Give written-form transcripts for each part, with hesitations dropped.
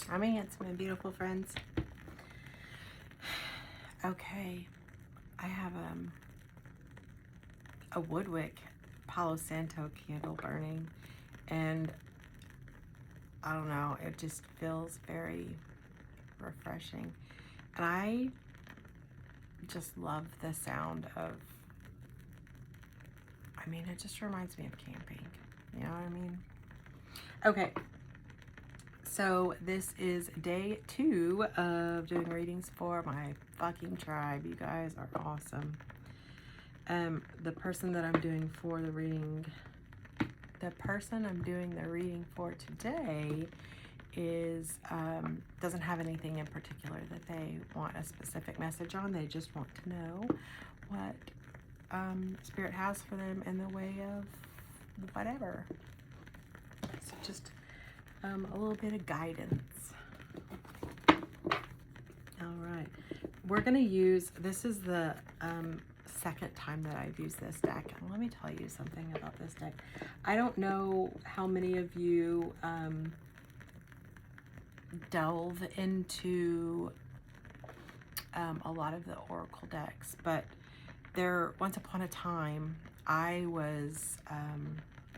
I mean, it's my beautiful friends. Okay, I have a Woodwick Palo Santo candle burning, and I don't know, it just feels very refreshing. And I just love the sound of, I mean, it just reminds me of camping. You know what I mean? Okay, so this is day 2 of doing readings for my fucking tribe. You guys are awesome. The person that I'm doing for the reading, the person I'm doing the reading for today is, doesn't have anything in particular that they want a specific message on. They just want to know what Spirit has for them in the way of whatever. So just a little bit of guidance. All right, we're gonna use, this is the second time that I've used this deck, and let me tell you something about this deck. I don't know how many of you delve into a lot of the oracle decks, but there, once upon a time, I was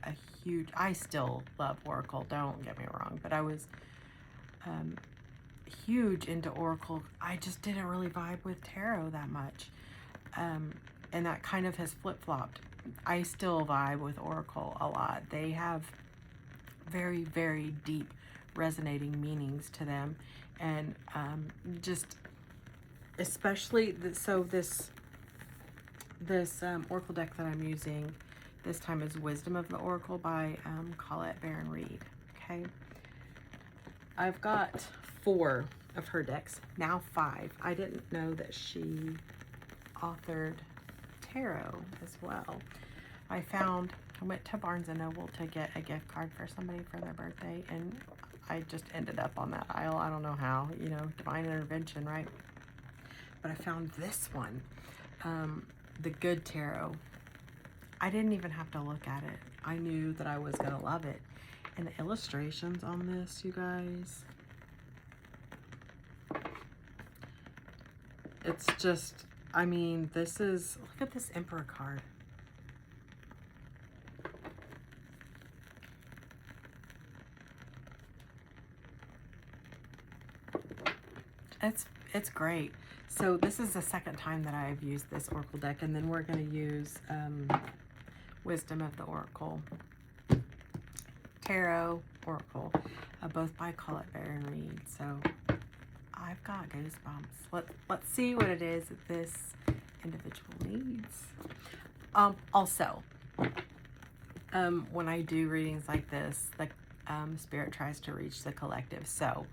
a huge, I still love oracle, don't get me wrong, but I was huge into oracle. I just didn't really vibe with tarot that much, and that kind of has flip-flopped. I still vibe with oracle a lot. They have very, very deep resonating meanings to them, and just especially so this oracle deck that I'm using this time is Wisdom of the Oracle by Colette Baron Reid. Okay, I've got 4 of her decks, now 5. I didn't know that she authored tarot as well. I went to Barnes & Noble to get a gift card for somebody for their birthday, and I just ended up on that aisle. I don't know how, you know, divine intervention, right? But I found this one, the Good Tarot. I didn't even have to look at it. I knew that I was gonna love it. And the illustrations on this, you guys, it's just, I mean, this is, look at this Emperor card. It's great. So this is the second time that I've used this oracle deck, and then we're going to use Wisdom of the Oracle, Tarot, Oracle, both by Colette Baron Reid. So I've got goosebumps. Let's see what it is that this individual needs. Also, when I do readings like this, like Spirit tries to reach the collective. So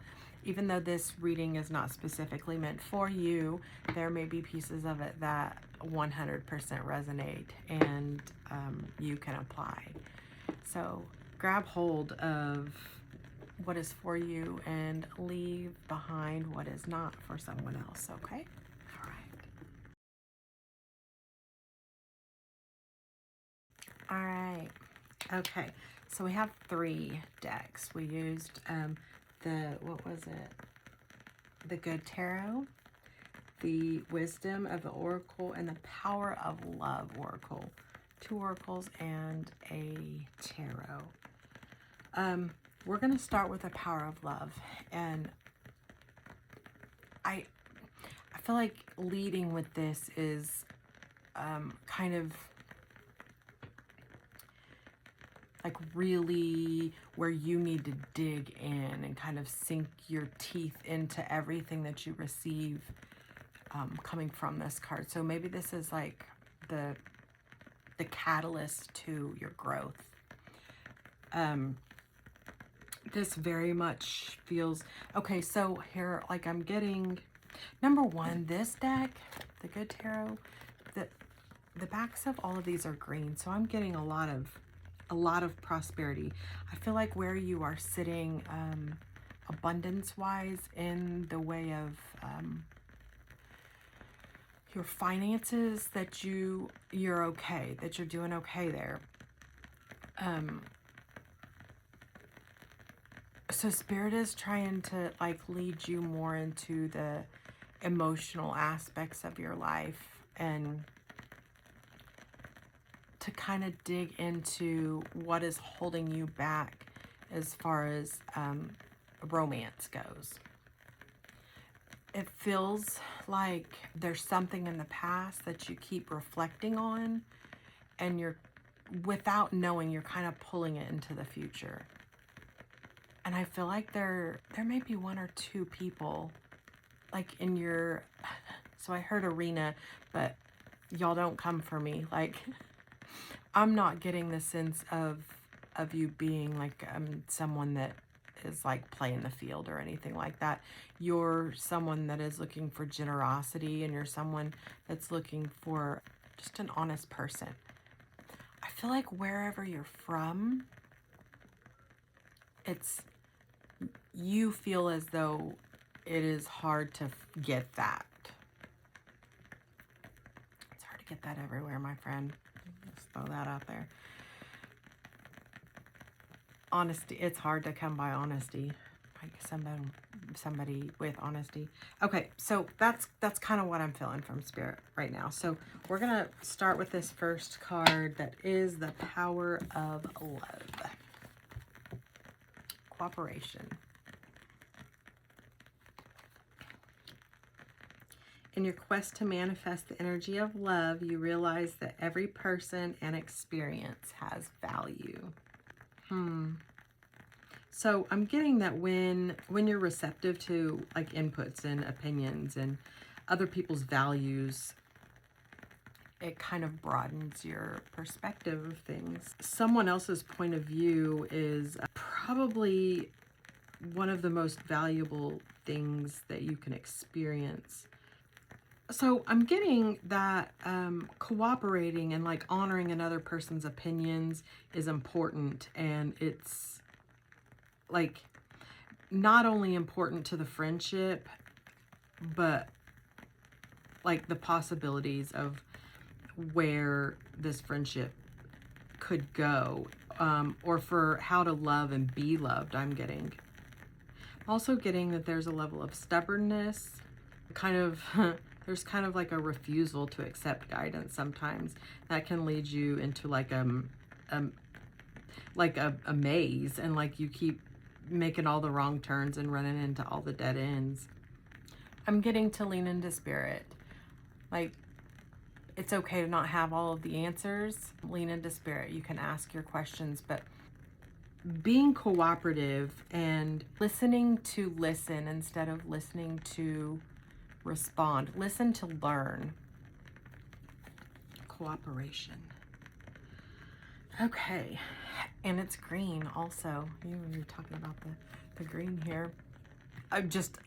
even though this reading is not specifically meant for you, there may be pieces of it that 100% resonate, and you can apply. So grab hold of what is for you and leave behind what is not for someone else, okay? All right. All right. Okay. So we have 3 decks. We used what was it? The Good Tarot, the Wisdom of the Oracle, and the Power of Love Oracle. 2 oracles and a tarot. We're going to start with the Power of Love, and I feel like leading with this is kind of like really where you need to dig in and kind of sink your teeth into everything that you receive coming from this card. So maybe this is like the catalyst to your growth. This very much feels okay. So here, like, I'm getting, number one, this deck, the Good Tarot, the backs of all of these are green, so I'm getting a lot of prosperity. I feel like where you are sitting abundance wise in the way of your finances, that you're okay, that you're doing okay there. So Spirit is trying to like lead you more into the emotional aspects of your life and to kind of dig into what is holding you back as far as romance goes. It feels like there's something in the past that you keep reflecting on, and you're, without knowing, you're kind of pulling it into the future. And I feel like there may be one or two people like in your, so I heard arena, but y'all don't come for me. Like, I'm not getting the sense of you being like someone that is like playing the field or anything like that. You're someone that is looking for generosity, and you're someone that's looking for just an honest person. I feel like wherever you're from, you feel as though it is hard to get that. It's hard to get that everywhere, my friend. Just throw that out there. Honesty. It's hard to come by honesty. Like somebody with honesty. Okay, so that's kind of what I'm feeling from Spirit right now. So we're gonna start with this first card that is the Power of Love. Cooperation. In your quest to manifest the energy of love, you realize that every person and experience has value. So I'm getting that when you're receptive to like inputs and opinions and other people's values, it kind of broadens your perspective of things. Someone else's point of view is probably one of the most valuable things that you can experience. So I'm getting that cooperating and like honoring another person's opinions is important, and it's like not only important to the friendship, but like the possibilities of where this friendship could go, or for how to love and be loved. I'm also getting that there's a level of stubbornness, kind of there's kind of like a refusal to accept guidance sometimes that can lead you into like a maze, and like you keep making all the wrong turns and running into all the dead ends. I'm getting to lean into Spirit. Like, it's okay to not have all of the answers. Lean into Spirit. You can ask your questions, but being cooperative and listening to listen instead of listening to respond. Listen to learn. Cooperation. Okay. And it's green also. You were talking about the green here. Just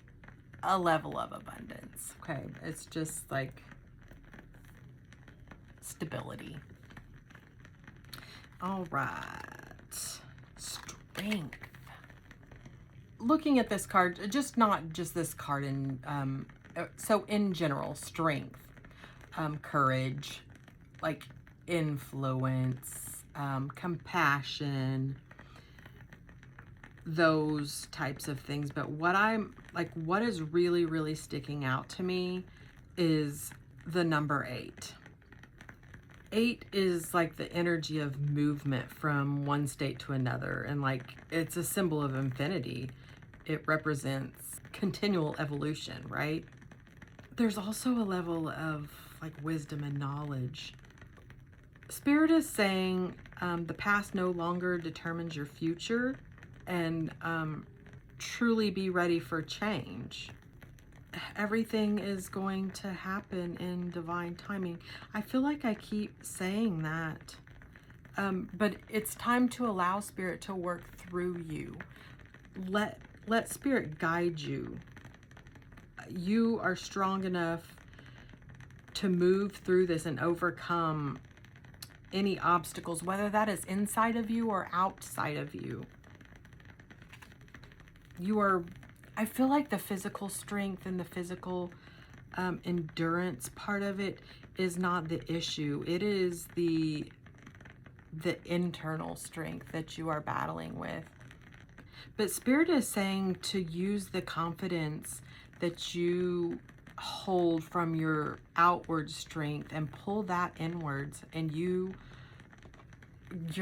a level of abundance. Okay. It's just like stability. All right. Strength. Looking at this card, not just this card in so in general, strength, courage, like influence, compassion, those types of things. But what is really, really sticking out to me is the number 8. 8 is like the energy of movement from one state to another, and like it's a symbol of infinity. It represents continual evolution, right? There's also a level of like wisdom and knowledge. Spirit is saying the past no longer determines your future, and truly be ready for change. Everything is going to happen in divine timing. I feel like I keep saying that, but it's time to allow Spirit to work through you. Let Spirit guide you. You are strong enough to move through this and overcome any obstacles, whether that is inside of you or outside of you. I feel like the physical strength and the physical endurance part of it is not the issue. It is the internal strength that you are battling with. But Spirit is saying to use the confidence that you hold from your outward strength and pull that inwards, and you're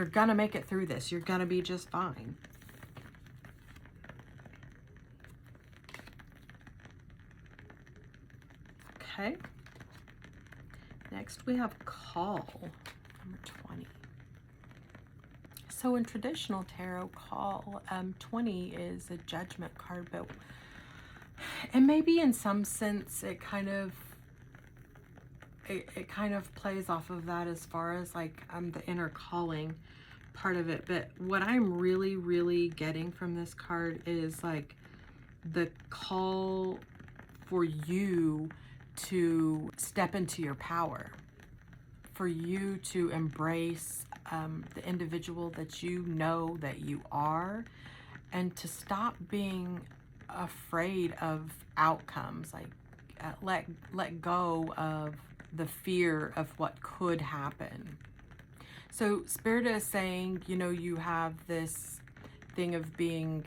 gonna make it through this. You're gonna be just fine. Okay. Next we have call, number 20. So in traditional tarot, call 20 is a judgment card, but and maybe in some sense it kind of plays off of that as far as like the inner calling part of it. But what I'm really getting from this card is like the call for you to step into your power, for you to embrace the individual that you know that you are, and to stop being afraid of outcomes. Like let go of the fear of what could happen. So Spirit is saying, you know, you have this thing of being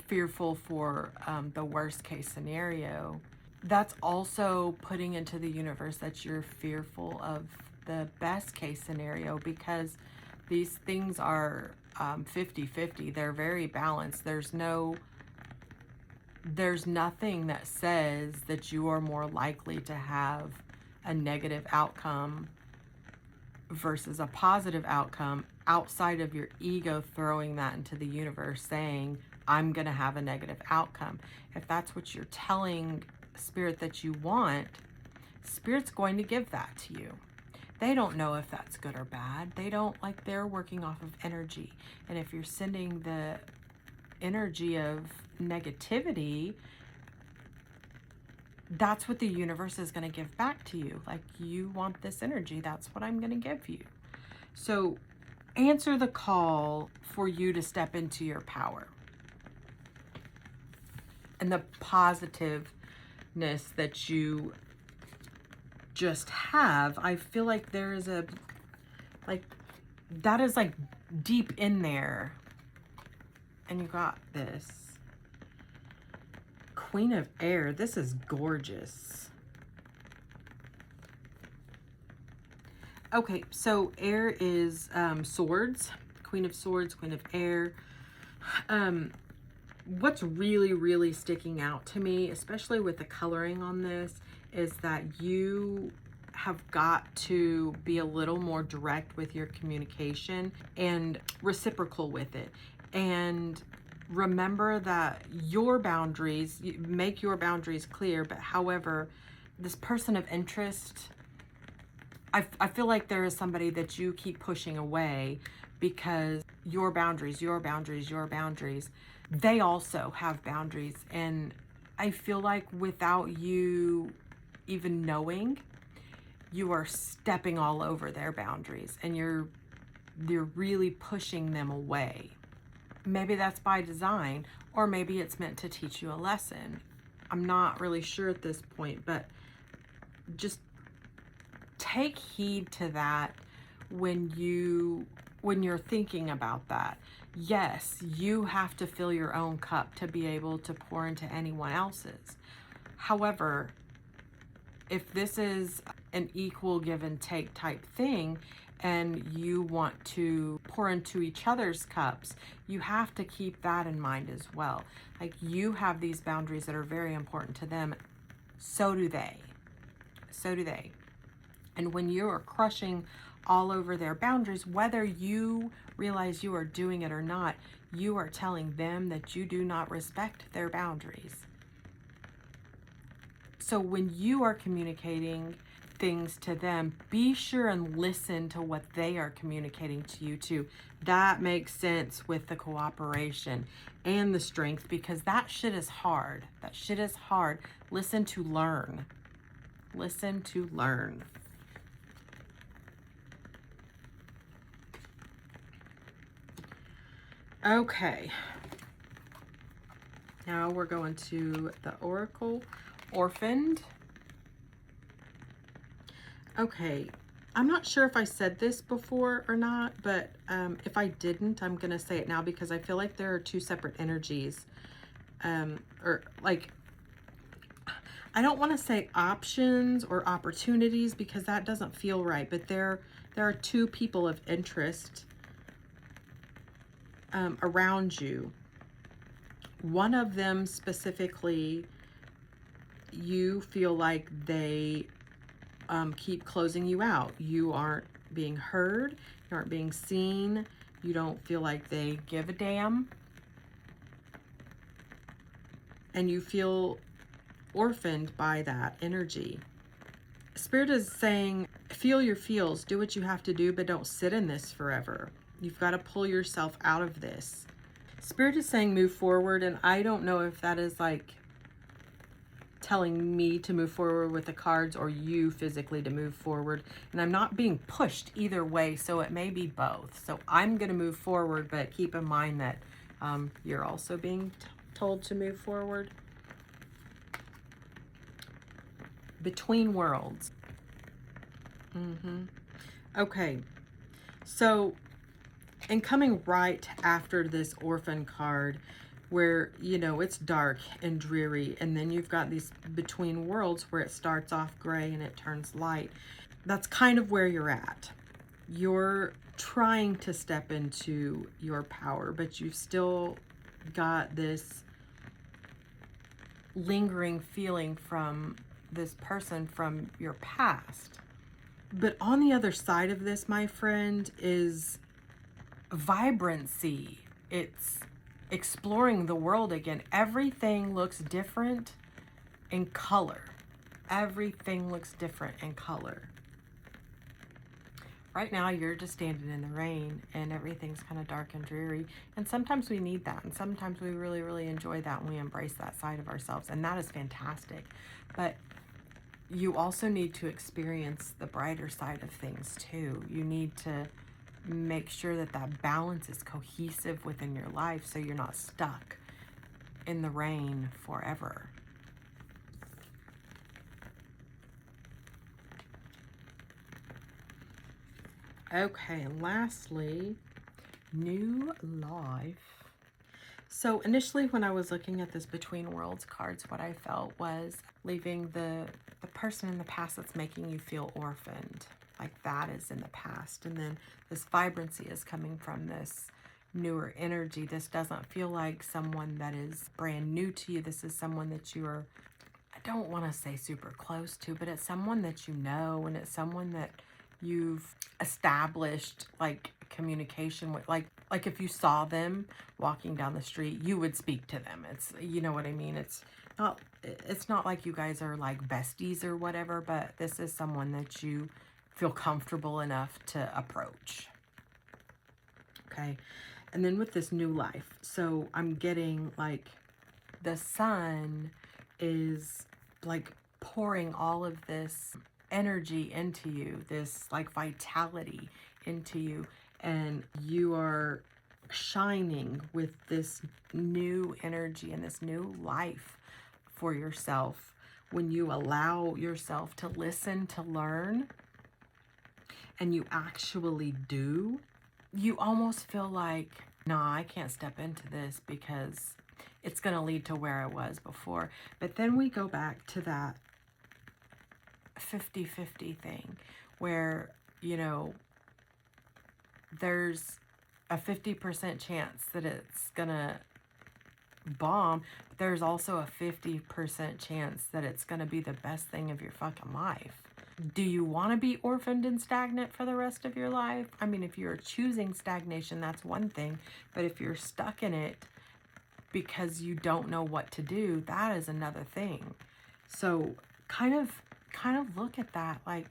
fearful for the worst case scenario. That's also putting into the universe that you're fearful of the best case scenario, because these things are 50-50. They're very balanced. There's nothing that says that you are more likely to have a negative outcome versus a positive outcome outside of your ego throwing that into the universe saying, I'm going to have a negative outcome. If that's what you're telling Spirit that you want, Spirit's going to give that to you. They don't know if that's good or bad. They don't, like, they're working off of energy. And if you're sending the energy of negativity, that's what the universe is going to give back to you. Like, you want this energy, that's what I'm going to give you. So answer the call for you to step into your power and the positiveness that you just have. I feel like there is a, like, that is like deep in there. And you got this Queen of Air. This is gorgeous. Okay, so air is swords, Queen of Swords, Queen of Air. What's really sticking out to me, especially with the coloring on this, is that you have got to be a little more direct with your communication and reciprocal with it. And remember that your boundaries, make your boundaries clear, but however, this person of interest, I feel like there is somebody that you keep pushing away because your boundaries, they also have boundaries. And I feel like without you even knowing, you are stepping all over their boundaries and you're really pushing them away. Maybe that's by design, or maybe it's meant to teach you a lesson. I'm not really sure at this point, but just take heed to that when you're thinking about that. Yes, you have to fill your own cup to be able to pour into anyone else's. However, if this is an equal give and take type thing, and you want to pour into each other's cups, you have to keep that in mind as well. Like, you have these boundaries that are very important to them. So do they. So do they. And when you are crushing all over their boundaries, whether you realize you are doing it or not, you are telling them that you do not respect their boundaries. So when you are communicating things to them, be sure and listen to what they are communicating to you too. That makes sense with the cooperation and the strength, because that shit is hard. That shit is hard. Listen to learn. Listen to learn. Okay. Now we're going to the Oracle. Orphaned. Okay, I'm not sure if I said this before or not, but if I didn't, I'm going to say it now because I feel like there are two separate energies. Or like, I don't want to say options or opportunities because that doesn't feel right, but there are two people of interest around you. One of them specifically, you feel like they keep closing you out. You aren't being heard, you aren't being seen, you don't feel like they give a damn, and you feel orphaned by that energy. Spirit is saying, feel your feels, do what you have to do, but don't sit in this forever. You've got to pull yourself out of this. Spirit is saying move forward, and I don't know if that is like telling me to move forward with the cards or you physically to move forward. And I'm not being pushed either way, so it may be both. So I'm going to move forward, but keep in mind that you're also being told to move forward. Between worlds. Okay, so, and coming right after this orphan card, where, you know, it's dark and dreary, and then you've got these between worlds where it starts off gray and it turns light. That's kind of where you're at. You're trying to step into your power, but you've still got this lingering feeling from this person from your past. But on the other side of this, my friend, is vibrancy. It's exploring the world again. Everything looks different in color. Everything looks different in color. Right now, you're just standing in the rain and everything's kind of dark and dreary. And sometimes we need that. And sometimes we really, really enjoy that and we embrace that side of ourselves. And that is fantastic. But you also need to experience the brighter side of things too. You need to make sure that that balance is cohesive within your life so you're not stuck in the rain forever. Okay, and lastly, new life. So initially when I was looking at this Between Worlds cards, what I felt was leaving the person in the past that's making you feel orphaned. Like that is in the past. And then this vibrancy is coming from this newer energy. This doesn't feel like someone that is brand new to you. This is someone that you are, I don't want to say super close to, but it's someone that you know, and it's someone that you've established like communication with. Like if you saw them walking down the street, you would speak to them. It's, you know what I mean? It's not like you guys are like besties or whatever, but this is someone that you feel comfortable enough to approach. Okay. And then with this new life, so I'm getting like the sun is like pouring all of this energy into you, this like vitality into you, and you are shining with this new energy and this new life for yourself when you allow yourself to listen, to learn, and you actually do. You almost feel like, nah, I can't step into this because it's going to lead to where I was before. But then we go back to that 50-50 thing where, you know, there's a 50% chance that it's going to bomb. But there's also a 50% chance that it's going to be the best thing of your fucking life. Do you want to be orphaned and stagnant for the rest of your life? I mean, if you're choosing stagnation, that's one thing. But if you're stuck in it because you don't know what to do, that is another thing. So kind of look at that. Like,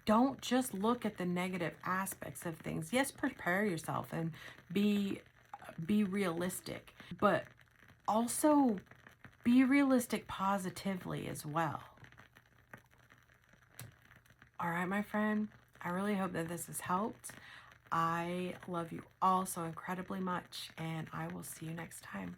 don't just look at the negative aspects of things. Yes, prepare yourself and be realistic, but also be realistic positively as well. All right, my friend, I really hope that this has helped. I love you all so incredibly much, and I will see you next time.